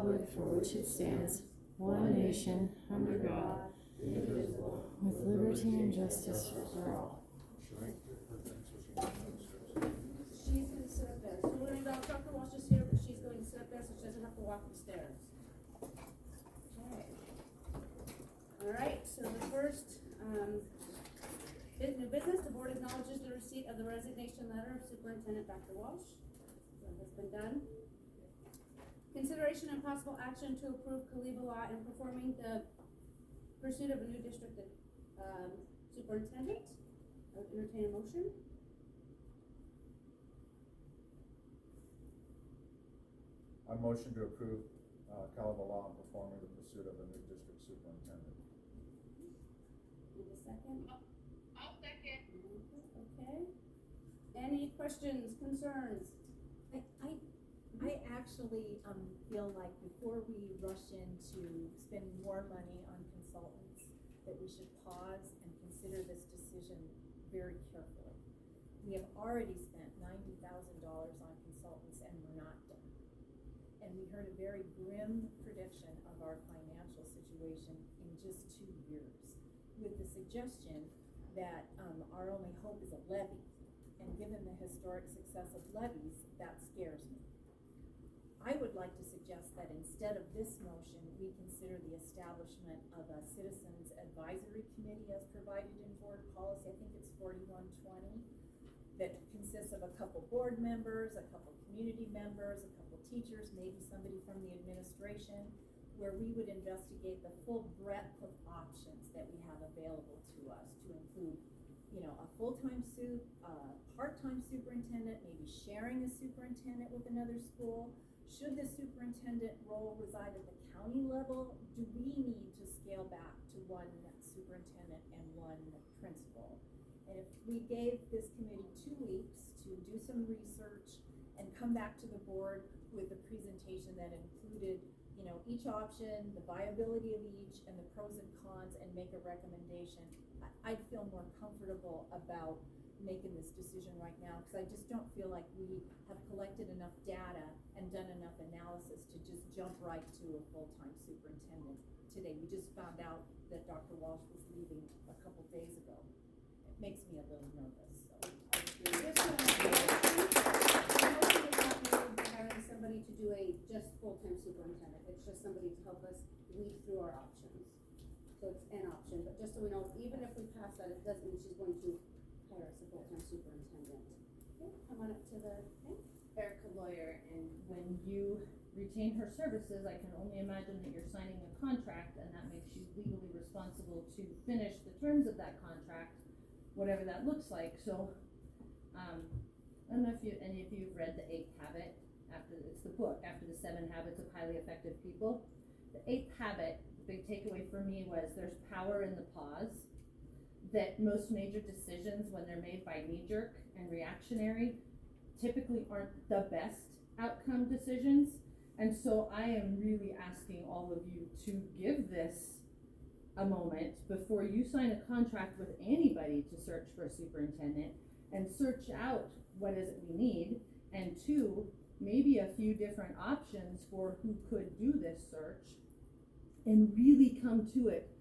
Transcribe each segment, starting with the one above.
republic for which it stands, one nation, under God, indivisible, with liberty and justice for all. She's going to sit up there. So when Dr. Walsh is here, but she's going to sit up there so she doesn't have to walk upstairs. Okay. All right, so the first new business, the board acknowledges the receipt of the resignation letter of Superintendent Dr. Walsh. So that has been done. Consideration and possible action to approve Kaliva Law in performing the pursuit of a new district superintendent. I would entertain a motion. I motion to approve Kaliva Law in performing the pursuit of a new district superintendent. Need a second? I'll second. Okay. Any questions, concerns? I actually feel like before we rush into spending more money on consultants, that we should pause and consider this decision very carefully. We have already spent $90,000 on consultants and we're not done. And we heard a very grim prediction of our financial situation in just 2 years, with the suggestion that our only hope is a levy. And given the historic success of levies, that scares me. I would like to suggest that instead of this motion, we consider the establishment of a citizens advisory committee as provided in board policy. I think it's 4120, that consists of a couple board members, a couple community members, a couple teachers, maybe somebody from the administration, where we would investigate the full breadth of options that we have available to us, to include, a full-time part-time superintendent, maybe sharing a superintendent with another school. Should the superintendent role reside at the county level? Do we need to scale back to one superintendent and one principal? And if we gave this committee 2 weeks to do some research and come back to the board with a presentation that included, each option, the viability of each, and the pros and cons, and make a recommendation, I'd feel more comfortable about making this decision right now, because I just don't feel like we have collected enough data and done enough analysis to just jump right to a full-time superintendent today. We just found out that Dr. Walsh was leaving a couple days ago. It makes me a little nervous, so. Hiring somebody to do a just full-time superintendent. It's just somebody to help us weed through our options. So it's an option, but just so we know, even if we pass that, it doesn't mean she's going to hire us a full-time superintendent. Okay, come on up to the thing. Erica Lawyer, and when you retain her services, I can only imagine that you're signing a contract, and that makes you legally responsible to finish the terms of that contract, whatever that looks like. So, I don't know if any of you have read The 8th Habit. It's the book, after the 7 Habits of Highly Effective People. The 8th habit, the big takeaway for me was there's power in the pause. That most major decisions, when they're made by knee-jerk and reactionary, typically aren't the best outcome decisions. And so I am really asking all of you to give this a moment before you sign a contract with anybody to search for a superintendent, and search out what is it we need, and 2, maybe a few different options for who could do this search, and really come to it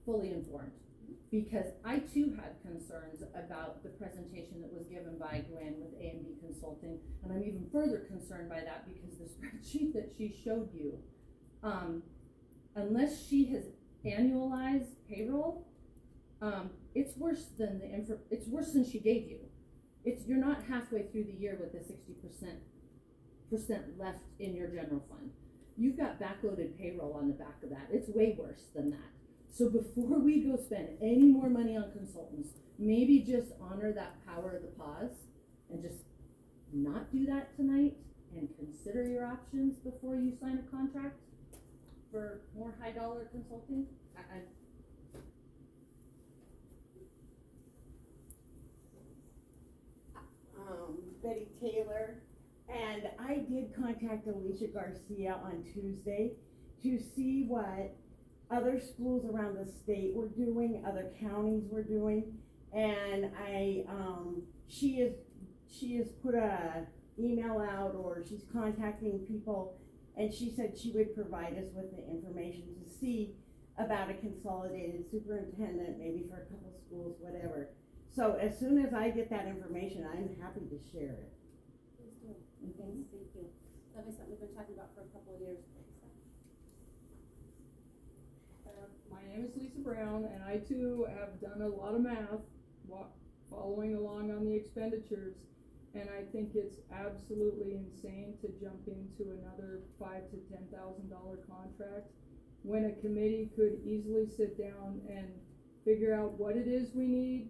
fully informed. Because I too had concerns about the presentation that was given by Gwen with A&B Consulting, and I'm even further concerned by that because the spreadsheet that she showed you, unless she has annualized payroll, it's worse than it's worse than she gave you. You're not halfway through the year with the 60% left in your general fund. You've got backloaded payroll on the back of that. It's way worse than that. So before we go spend any more money on consultants, maybe just honor that power of the pause and just not do that tonight, and consider your options before you sign a contract for more high dollar consulting. Betty Taylor, and I did contact Alicia Garcia on Tuesday to see what other schools around the state were doing, other counties were doing, and she has put a email out or she's contacting people. And she said she would provide us with the information to see about a consolidated superintendent, maybe for a couple schools, whatever. So as soon as I get that information, I'm happy to share it. Please do. Thanks, thank you. That'll be something we've been talking about for a couple of years. My name is Lisa Brown, and I too have done a lot of math, following along on the expenditures, and I think it's absolutely insane to jump into another $5,000 to $10,000 contract when a committee could easily sit down and figure out what it is we need,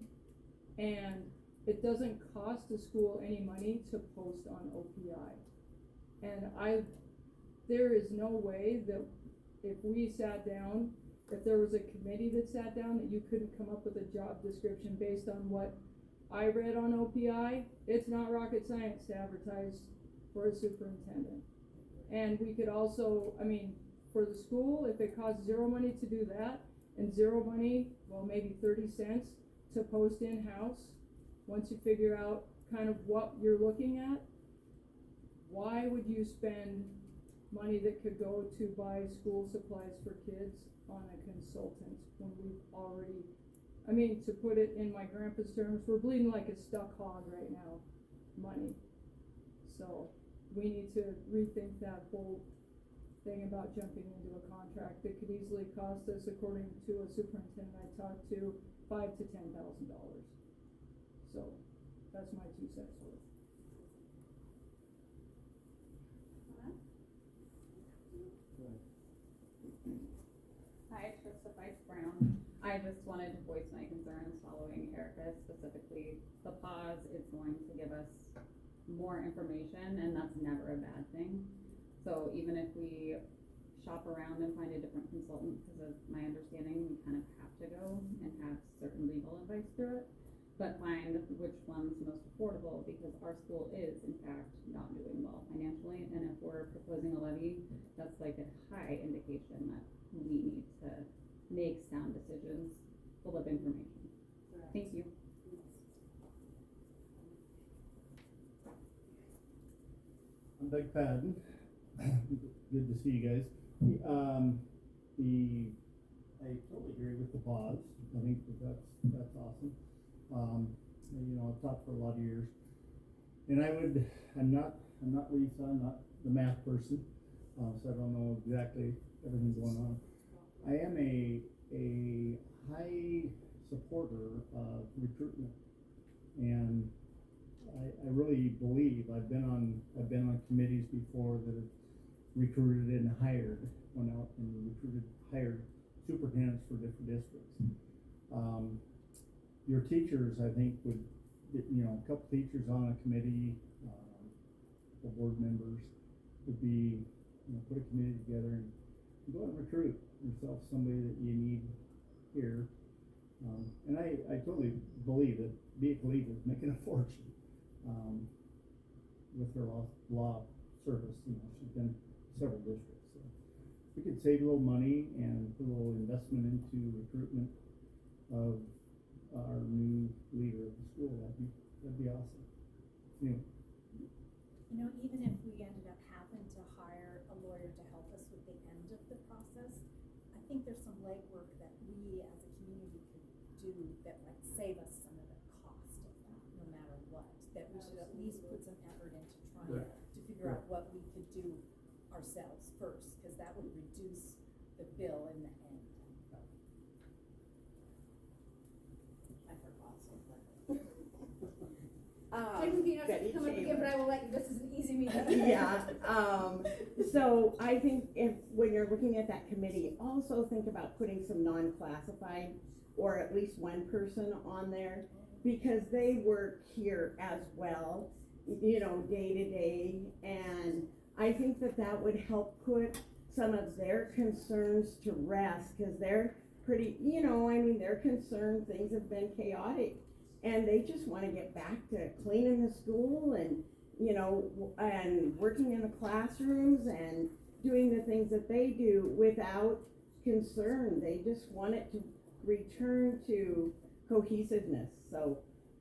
and it doesn't cost the school any money to post on OPI. And there is no way that if we sat down, if there was a committee that sat down, that you couldn't come up with a job description based on what I read on OPI. It's not rocket science to advertise for a superintendent. And we could also, I mean, for the school, if it costs zero money to do that, and zero money, well, maybe 30 cents to post in-house, once you figure out kind of what you're looking at, why would you spend money that could go to buy school supplies for kids on a consultant when we've already, I mean, to put it in my grandpa's terms, we're bleeding like a stuck hog right now, money. So we need to rethink that whole thing about jumping into a contract that could easily cost us, according to a superintendent I talked to, $5,000 to $10,000. So that's my 2 cents worth. Hi, Trista Fife Brown. I just wanted to voice my concerns following Erica, specifically the pause is going to give us more information, and that's never a bad thing. So even if we shop around and find a different consultant, because of my understanding, we kind of have to go and have certain legal advice through it, but find which one's most affordable, because our school is in fact not doing well financially, and if we're proposing a levy, that's like a high indication that we need to make sound decisions full of information. Correct. Thank you. I'm Doug Padden. Good to see you guys. I totally agree with the pause. I think that's awesome. You know, I've taught for a lot of years, and I'm not Lisa, I'm not the math person, so I don't know exactly everything going on. I am a high supporter of recruitment, and I really believe I've been on committees before that have recruited and hired, went out and hired superintendents for different districts. Your teachers, I think, would, you know, a couple teachers on a committee, the board members would be, you know, put a committee together and go and recruit yourself somebody that you need here. And I totally believe that Bea Khalifa is making a fortune with her law service. You know, she's been several districts. So if we could save a little money and put a little investment into recruitment of our new leader of the school, that'd be awesome. Anyway. You know, even if we ended up having to hire a lawyer to help us with the end of the process, I think there's some legwork that we as a community could do that might save us some of the cost of that, no matter what. That we should at least put some effort into trying to figure out what we could do ourselves first, because that would reduce the bill in the end. I forgot something. Technically, you're not supposed to come up again, but I will let you, this is an easy meeting. Yeah, so I think when you're looking at that committee, also think about putting some non-classified, or at least one person on there, because they work here as well, you know, day to day, and I think that would help put some of their concerns to rest, because they're pretty, you know, I mean, they're concerned, things have been chaotic, and they just want to get back to cleaning the school and, you know, and working in the classrooms and doing the things that they do without concern. They just want it to return to cohesiveness. So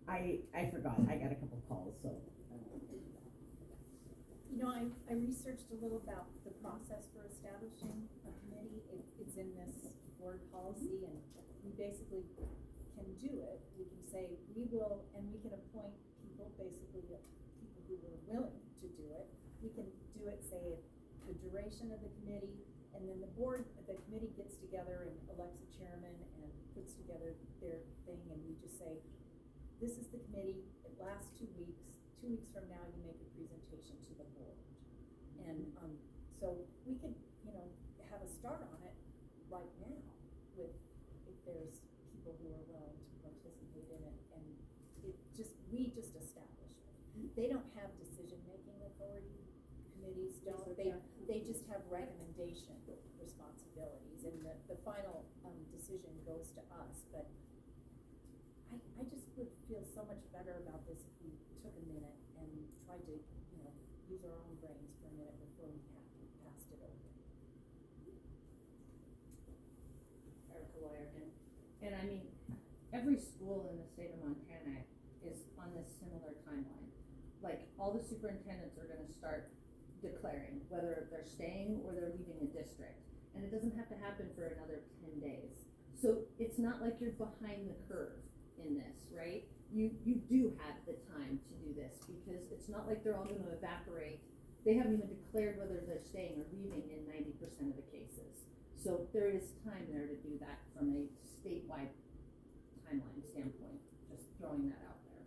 I forgot, I got a couple calls, so. You know, I researched a little about the process for establishing a committee. It's in this board policy, and we basically can do it. We can say, we will, and we can appoint people, basically, people who are willing to do it. We can do it, say, the duration of the committee, and then the committee gets together and elects a chairman and puts together their thing, and we just say, this is the committee, it lasts 2 weeks. 2 weeks from now, you make a presentation to the board. And, so we could, you know, have a start on it right now with, if there's people who are willing to participate in it, and we just establish it. They don't have decision-making authority, committees don't, they just have recommendation responsibilities, and the final, decision goes to us, but I just would feel so much better about this if we took a minute and tried to, you know, use our own brains for a minute before we passed it over. Erica Lawyer again. And I mean, every school in the state of Montana is on this similar timeline. Like, all the superintendents are gonna start declaring whether they're staying or they're leaving a district. And it doesn't have to happen for another 10 days. So it's not like you're behind the curve in this, right? You do have the time to do this, because it's not like they're all gonna evaporate. They haven't even declared whether they're staying or leaving in 90% of the cases. So there is time there to do that from a statewide timeline standpoint, just throwing that out there.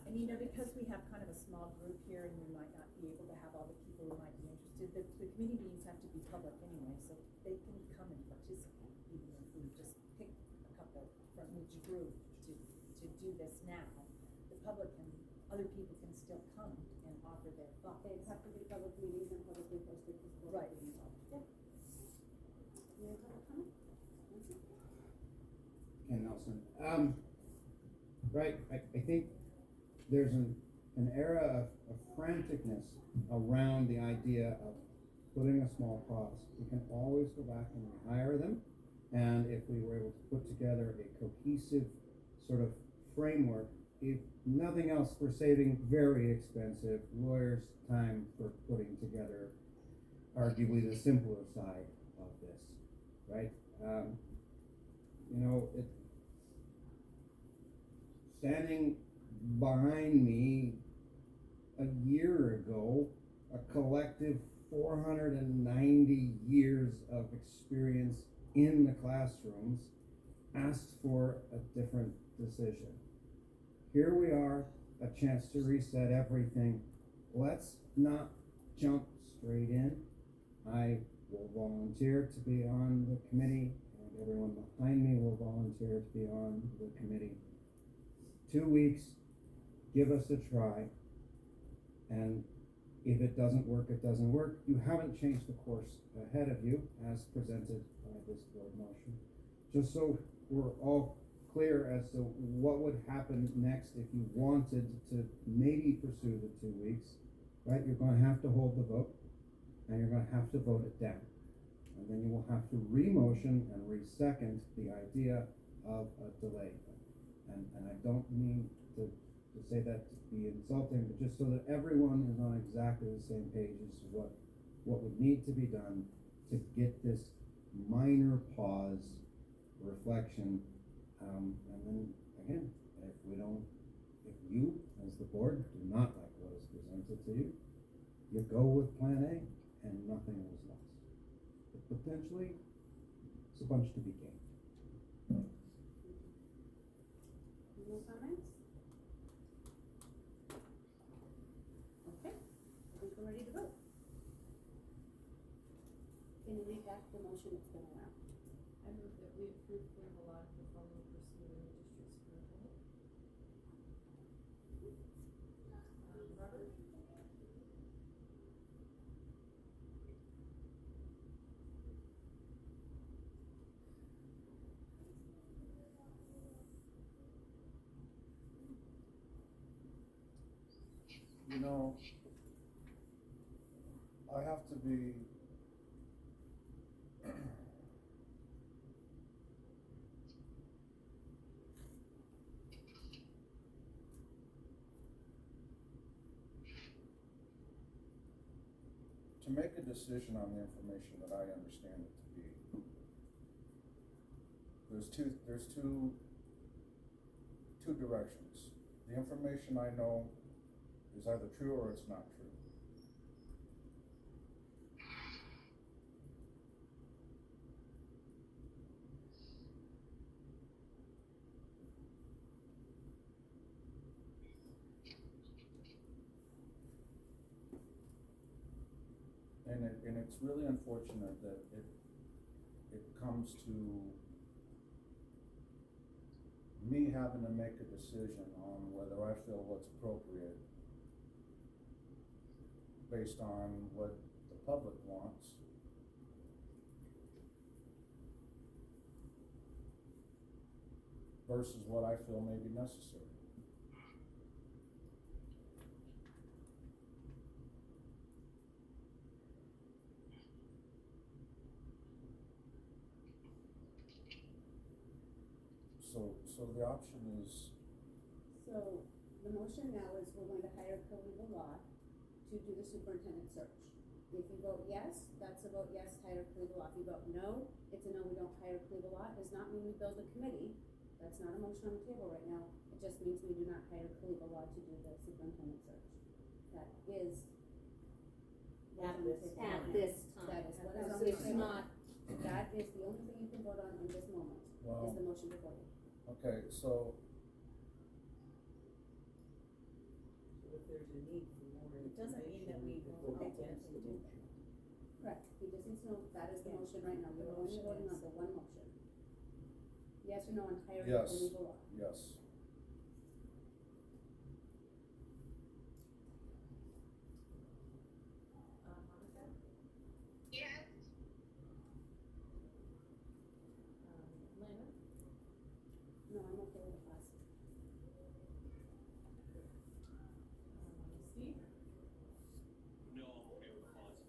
And you know, because we have kind of a small group here, and we might not be able to have all the people who might be interested, the committee meetings have to be public anyway, so they can come and participate, even if we just pick a couple from each group to do this now. The public can, other people can still come and offer their thoughts. They have to be public meetings and publicly posted as well. Right. Yeah. You have a comment? Ken Nelson. Right, I think there's an era of franticness around the idea of putting a small pause. We can always go back and rehire them, and if we were able to put together a cohesive sort of framework, if nothing else, we're saving very expensive lawyers' time for putting together arguably the simpler side of this, right? You know, standing behind me a year ago, a collective 490 years of experience in the classrooms asked for a different decision. Here we are, a chance to reset everything. Let's not jump straight in. I will volunteer to be on the committee, and everyone behind me will volunteer to be on the committee. 2 weeks, give us a try, and if it doesn't work, it doesn't work. You haven't changed the course ahead of you as presented by this board motion. Just so we're all clear as to what would happen next if you wanted to maybe pursue the 2 weeks, right? You're going to have to hold the vote, and you're going to have to vote it down. And then you will have to re-motion and re-second the idea of a delay. And I don't mean to say that to be insulting, but just so that everyone is on exactly the same page as to what would need to be done to get this minor pause, reflection, and then again, if you as the board do not like what is presented to you, you go with plan A and nothing is lost. But potentially, it's a bunch to be gained. No comments? Okay, I think we're ready to vote. Can you read back the motion that's been around? I move that we approve Glenn Milan to follow the pursuit of the district superintendent. Robert? You know, I have to be make a decision on the information that I understand it to be, there's two directions. The information I know is either true or it's not true. And it's really unfortunate that it comes to me having to make a decision on whether I feel what's appropriate based on what the public wants versus what I feel may be necessary. So the option is, So, the motion now is we're going to hire co-legal law to do the superintendent search. If you vote yes, that's a vote yes, hire co-legal law. If you vote no, it's a no, we don't hire co-legal law. It does not mean we build a committee. That's not a motion on the table right now. It just means we do not hire co-legal law to do the superintendent search. That is At what is this on the table. time. At this time. That is what is So on the it's table. not, That is the only thing you can vote on in this moment, well, is the motion before you. okay, so If there's a need for more It doesn't mean that we information, vote we'll get against it. it. Correct, he just needs to know that is the motion right now, you're only voting on the one motion. Yes or no on hiring Yes. co-legal law? yes. Monica? Yes. Lana? No, I'm okay with the class. Steve? No, I'm okay with the pause.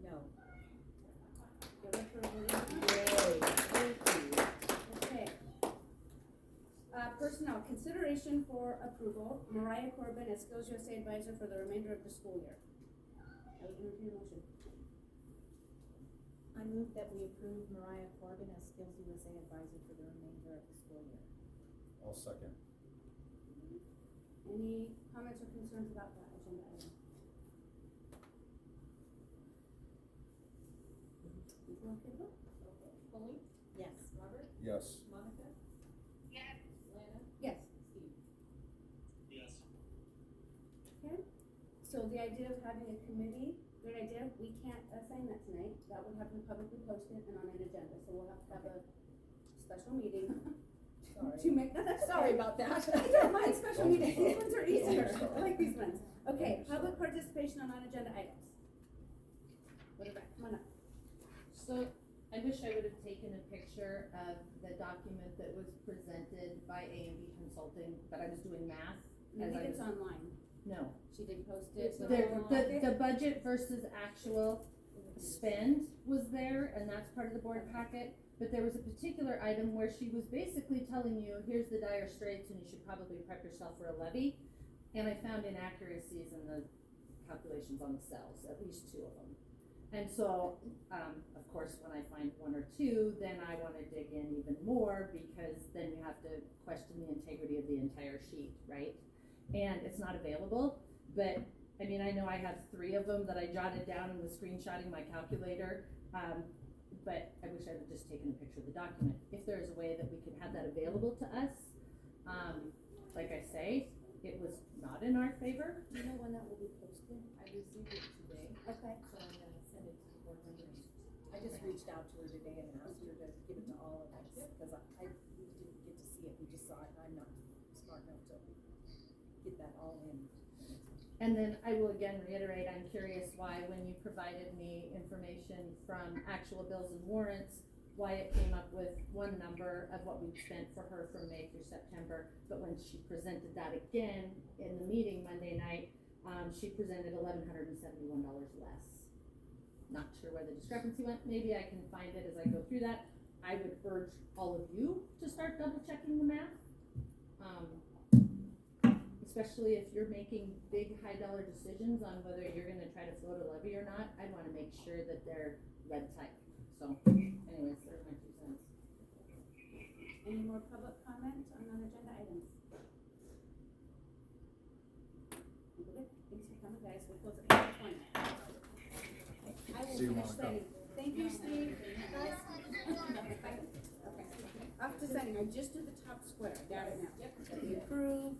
No. Give it for a vote. Yay, thank you. Okay. Personnel, consideration for approval, Mariah Corbin as Skills USA Advisor for the remainder of the school year. I would entertain a motion. I move that we approve Mariah Corbin as Skills USA Advisor for the remainder of the school year. I'll second. Any comments or concerns about that agenda item? People okay to vote? Okay. Colleen? Yes. Robert? Yes. Monica? Yes. Lana? Yes. Steve? Yes. Okay, so the idea of having a committee, great idea, we can't assign that tonight, that would have to be publicly posted and on an agenda, so we'll have to have a special meeting Sorry. to make, no, that's Sorry okay. about that. I don't mind special Don't be meetings, sorry. these ones are Don't be easier, sorry. I like these ones. Okay, Don't be public sorry. participation on non-agenda items. What about, come on up. So, I wish I would have taken a picture of the document that was presented by A&B Consulting, but I was doing math. I as think I it's was- online, No, she did post it. the budget versus actual spend was there, and that's part of the board packet. But there was a particular item where she was basically telling you, here's the dire straits and you should probably prep yourself for a levy. And I found inaccuracies in the calculations on the cells, at least two of them. And so, of course, when I find one or two, then I wanna dig in even more, because then you have to question the integrity of the entire sheet, right? And it's not available, but, I mean, I know I have 3 of them that I jotted down and was screenshotting my calculator, but I wish I had just taken a picture of the document. If there's a way that we could have that available to us, like I say, it was not in our favor. Do you know when that will be posted? I received it today, Okay. so I'm gonna send it to the board members. I just reached out to her today and asked her to give it to all of us, because we didn't get to see it, we just saw it, and I'm not smart enough to get that all in. And then I will again reiterate, I'm curious why, when you provided me information from actual bills and warrants, why it came up with one number of what we'd spent for her from May through September, but when she presented that again in the meeting Monday night, she presented $1,171 less. Not sure where the discrepancy went, maybe I can find it as I go through that. I would urge all of you to start double checking the math. especially if you're making big, high dollar decisions on whether you're gonna try to float a levy or not, I'd wanna make sure that they're red tight. So, anyways, there's my 2 cents. Any more public comment on non-agenda items? Okay, thanks for coming, guys, we'll close at 8:20. I will See you, finish Monica. signing. Thank you, Steve. Guys. Okay, off to signing, I just did the top square, I got it now. Yep. We approve